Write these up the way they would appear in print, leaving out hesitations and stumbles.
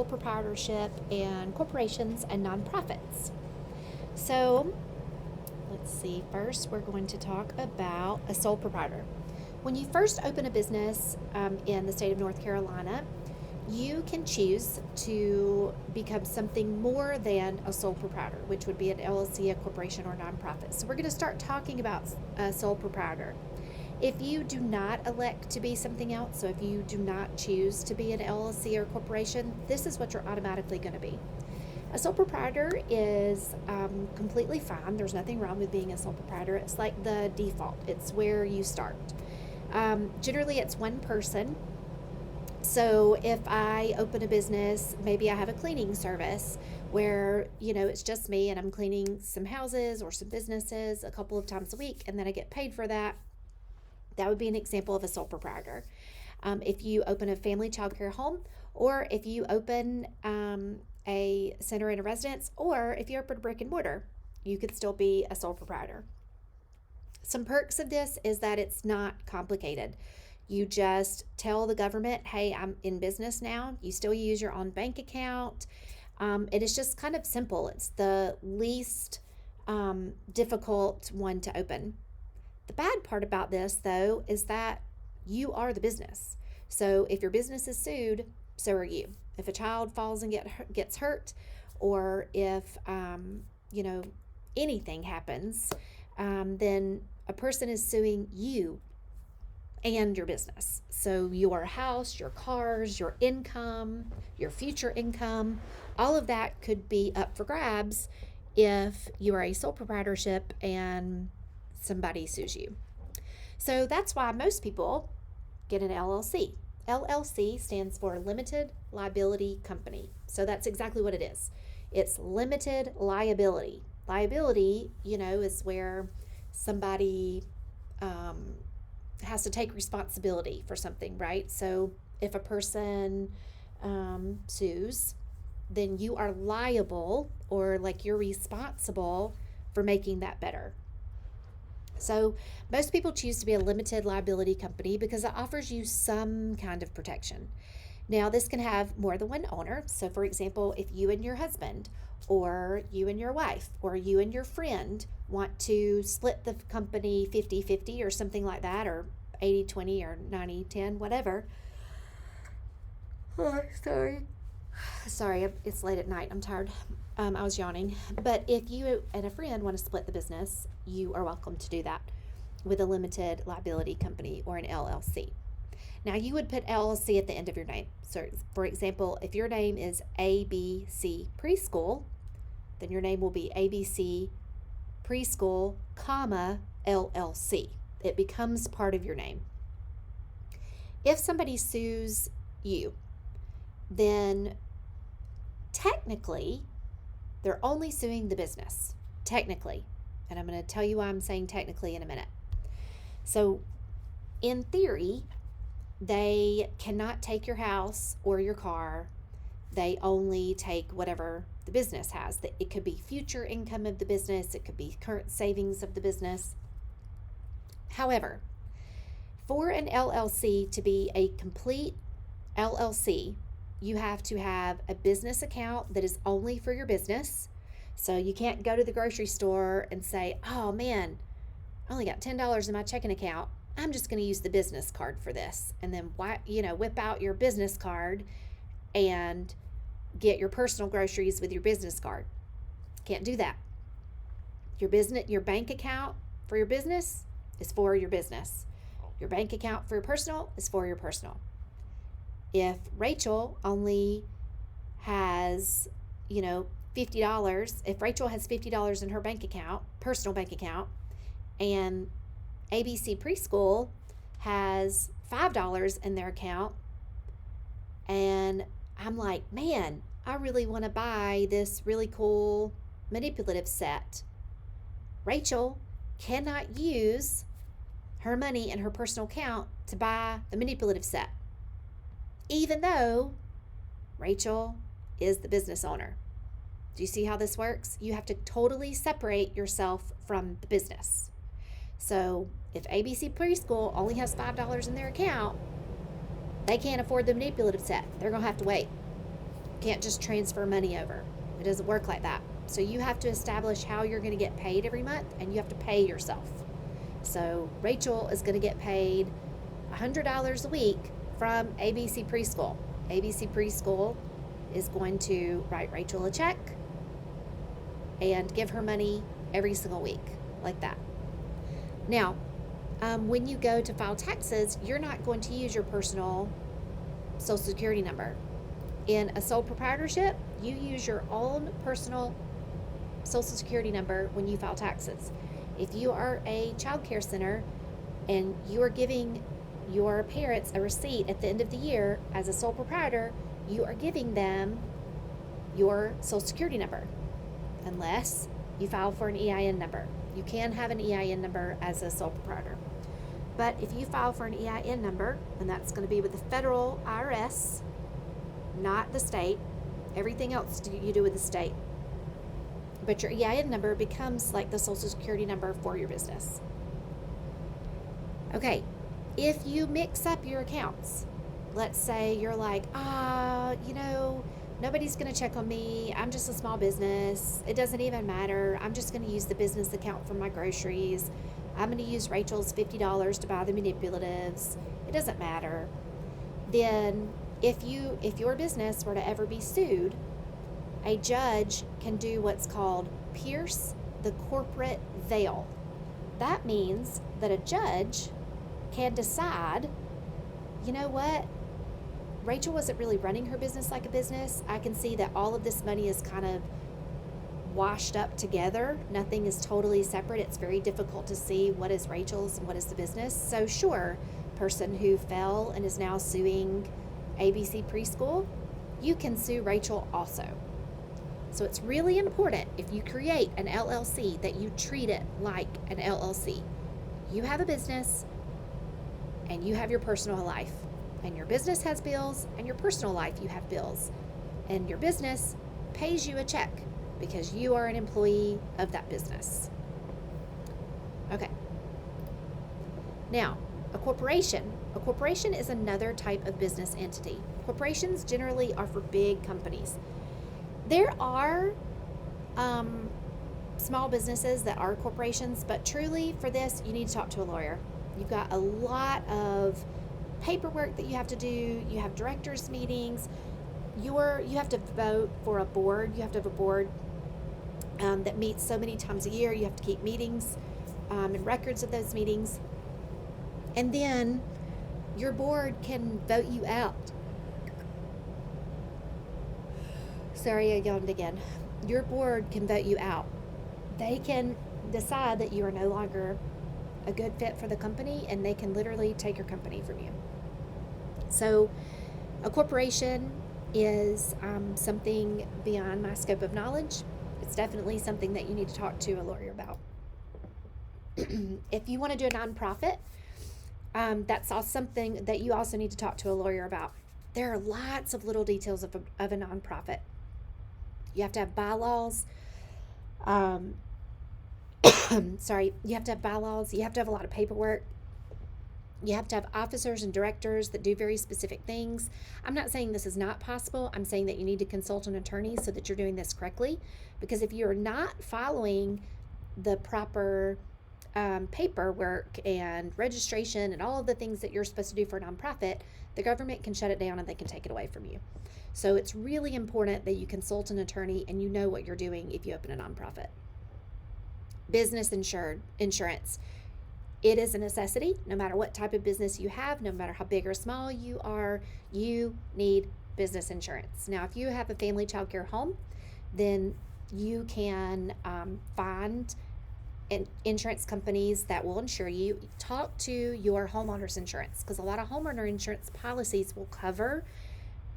proprietorship and corporations and nonprofits. So let's see, first we're going to talk about a sole proprietor. When you first open a business in the state of North Carolina, you can choose to become something more than a sole proprietor, which would be an LLC, a corporation, or nonprofit. So we're going to start talking about a sole proprietor. If you do not elect to be something else, so if you do not choose to be an LLC or corporation, this is what you're automatically going to be. A sole proprietor is completely fine. There's nothing wrong with being a sole proprietor. It's like the default. It's where you start. Generally, it's one person. So if I open a business, maybe I have a cleaning service where, it's just me and I'm cleaning some houses or some businesses a couple of times a week, and then I get paid for that. That would be an example of a sole proprietor. If you open a family child care home, or if you open a center in a residence, or if you open a brick and mortar, you could still be a sole proprietor. Some perks of this is that it's not complicated. You just tell the government, hey, I'm in business now. You still use your own bank account. It is just kind of simple. It's the least difficult one to open. The bad part about this, though, is that you are the business. So if your business is sued, so are you. If a child falls and gets hurt, or if anything happens, then a person is suing you and your business. So your house, your cars, your income, your future income, all of that could be up for grabs if you are a sole proprietorship and somebody sues you. So that's why most people get an LLC. LLC stands for Limited Liability Company. So that's exactly what it is. It's limited liability. Liability, is where somebody has to take responsibility for something, right? So if a person sues, then you are liable, or like you're responsible for making that better. So most people choose to be a limited liability company because it offers you some kind of protection. Now, this can have more than one owner. So for example, if you and your husband, or you and your wife, or you and your friend want to split the company 50-50 or something like that, or 80-20 or 90-10, whatever. Oh, sorry, it's late at night. I'm tired. I was yawning. But if you and a friend want to split the business, you are welcome to do that with a limited liability company or an LLC. Now, you would put LLC at the end of your name. So, for example, if your name is ABC Preschool, then your name will be ABC Preschool, LLC. It becomes part of your name. If somebody sues you, then technically they're only suing the business. Technically. And I'm going to tell you why I'm saying technically in a minute. So, in theory, they cannot take your house or your car. They only take whatever the business has. It could be future income of the business. It could be current savings of the business. However, for an LLC to be a complete LLC, you have to have a business account that is only for your business. So you can't go to the grocery store and say, oh man, I only got $10 in my checking account. I'm just going to use the business card for this. And then whip out your business card and get your personal groceries with your business card. Can't do that. Your bank account for your business is for your business. Your bank account for your personal is for your personal. If Rachel only has, $50, if Rachel has $50 in her bank account, personal bank account, and ABC Preschool has $5 in their account, and I'm like, man, I really want to buy this really cool manipulative set. Rachel cannot use her money in her personal account to buy the manipulative set, even though Rachel is the business owner. Do you see how this works? You have to totally separate yourself from the business. So if ABC Preschool only has $5 in their account, they can't afford the manipulative set. They're going to have to wait. Can't just transfer money over. It doesn't work like that. So you have to establish how you're going to get paid every month, and you have to pay yourself. So Rachel is going to get paid $100 a week from ABC Preschool. ABC Preschool is going to write Rachel a check and give her money every single week, like that. Now, when you go to file taxes, you're not going to use your personal Social Security number. In a sole proprietorship, you use your own personal Social Security number when you file taxes. If you are a child care center and you are giving your parents a receipt at the end of the year as a sole proprietor, you are giving them your Social Security number, unless you file for an EIN number. You can have an EIN number as a sole proprietor. But if you file for an EIN number, and that's going to be with the federal IRS, not the state, everything else you do with the state. But your EIN number becomes like the Social Security number for your business. Okay, if you mix up your accounts, let's say you're like, nobody's going to check on me. I'm just a small business. It doesn't even matter. I'm just going to use the business account for my groceries. I'm going to use Rachel's $50 to buy the manipulatives. It doesn't matter. Then if your business were to ever be sued, a judge can do what's called pierce the corporate veil. That means that a judge can decide, you know what? Rachel wasn't really running her business like a business. I can see that all of this money is kind of washed up together. Nothing is totally separate. It's very difficult to see what is Rachel's and what is the business. So sure, person who fell and is now suing ABC Preschool, you can sue Rachel also. So it's really important, if you create an LLC, that you treat it like an LLC. You have a business and you have your personal life, and your business has bills, and your personal life, you have bills, and your business pays you a check because you are an employee of that business. Okay. Now, a corporation is another type of business entity. Corporations generally are for big companies. There are small businesses that are corporations, but truly for this, you need to talk to a lawyer. You've got a lot of paperwork that you have to do. You have directors meetings. You have to vote for a board. You have to have a board that meets so many times a year. You have to keep meetings and records of those meetings. And then your board can vote you out. Sorry, I yawned again. Your board can vote you out. They can decide that you are no longer a good fit for the company, and they can literally take your company from you. So a corporation is something beyond my scope of knowledge. It's definitely something that you need to talk to a lawyer about. If you want to do a nonprofit, that's also something that you also need to talk to a lawyer about. There are lots of little details of a nonprofit. You have to have bylaws. You have to have bylaws. You have to have a lot of paperwork. You have to have officers and directors that do very specific things. I'm not saying this is not possible. I'm saying that you need to consult an attorney so that you're doing this correctly. Because if you're not following the proper paperwork and registration and all of the things that you're supposed to do for a nonprofit, the government can shut it down and they can take it away from you. So it's really important that you consult an attorney and you know what you're doing if you open a nonprofit. Business insurance. It is a necessity. No matter what type of business you have, no matter how big or small you are, you need business insurance. Now, if you have a family child care home, then you can find insurance companies that will insure you. Talk to your homeowner's insurance, because a lot of homeowner insurance policies will cover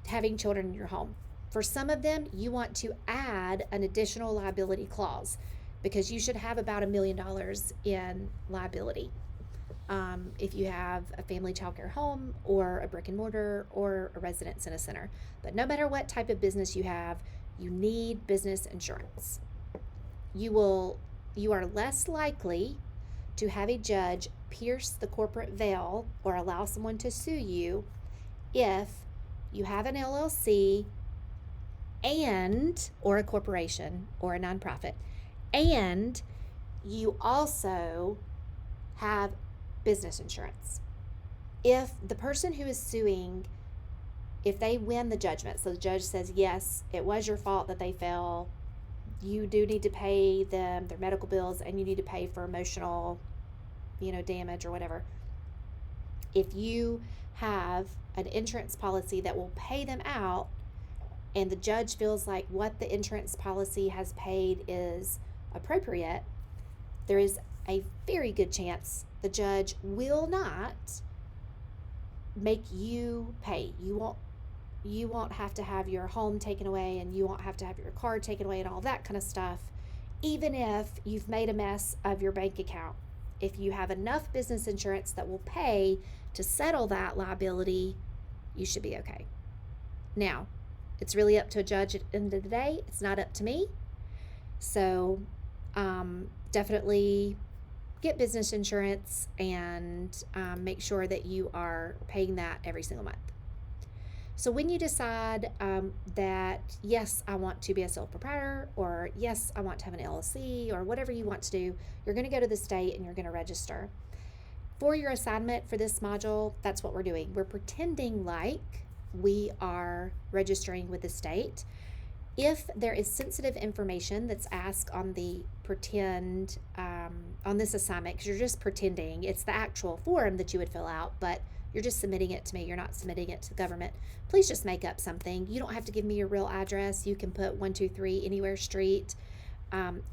having children in your home. For some of them, you want to add an additional liability clause, because you should have about $1 million in liability if you have a family child care home or a brick and mortar or a residence in a center. But no matter what type of business you have, you need business insurance. You are less likely to have a judge pierce the corporate veil or allow someone to sue you if you have an LLC or a corporation or a nonprofit, and you also have business insurance. If the person who is suing, if they win the judgment, so the judge says, yes, it was your fault that they fell, you do need to pay them their medical bills, and you need to pay for emotional, damage or whatever. If you have an insurance policy that will pay them out, and the judge feels like what the insurance policy has paid is appropriate, there is a very good chance the judge will not make you pay. You won't have to have your home taken away, and you won't have to have your car taken away and all that kind of stuff, even if you've made a mess of your bank account. If you have enough business insurance that will pay to settle that liability, you should be okay. Now, it's really up to a judge at the end of the day. It's not up to me. So definitely get business insurance, and make sure that you are paying that every single month. So when you decide that, yes, I want to be a sole proprietor, or yes, I want to have an LLC, or whatever you want to do, you're going to go to the state and you're going to register. For your assignment for this module, that's what we're doing. We're pretending like we are registering with the state. If there is sensitive information that's asked on the pretend, on this assignment, because you're just pretending, it's the actual form that you would fill out, but you're just submitting it to me. You're not submitting it to the government. Please just make up something. You don't have to give me your real address. You can put 123 Anywhere Street.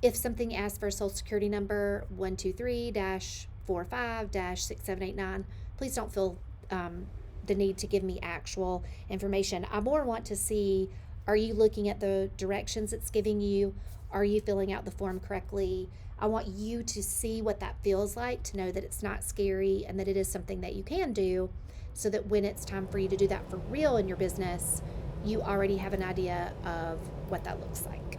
If something asks for a social security number, 123-45-6789, please don't feel the need to give me actual information. I more want to see, are you looking at the directions it's giving you? Are you filling out the form correctly? I want you to see what that feels like, to know that it's not scary and that it is something that you can do, so that when it's time for you to do that for real in your business, you already have an idea of what that looks like.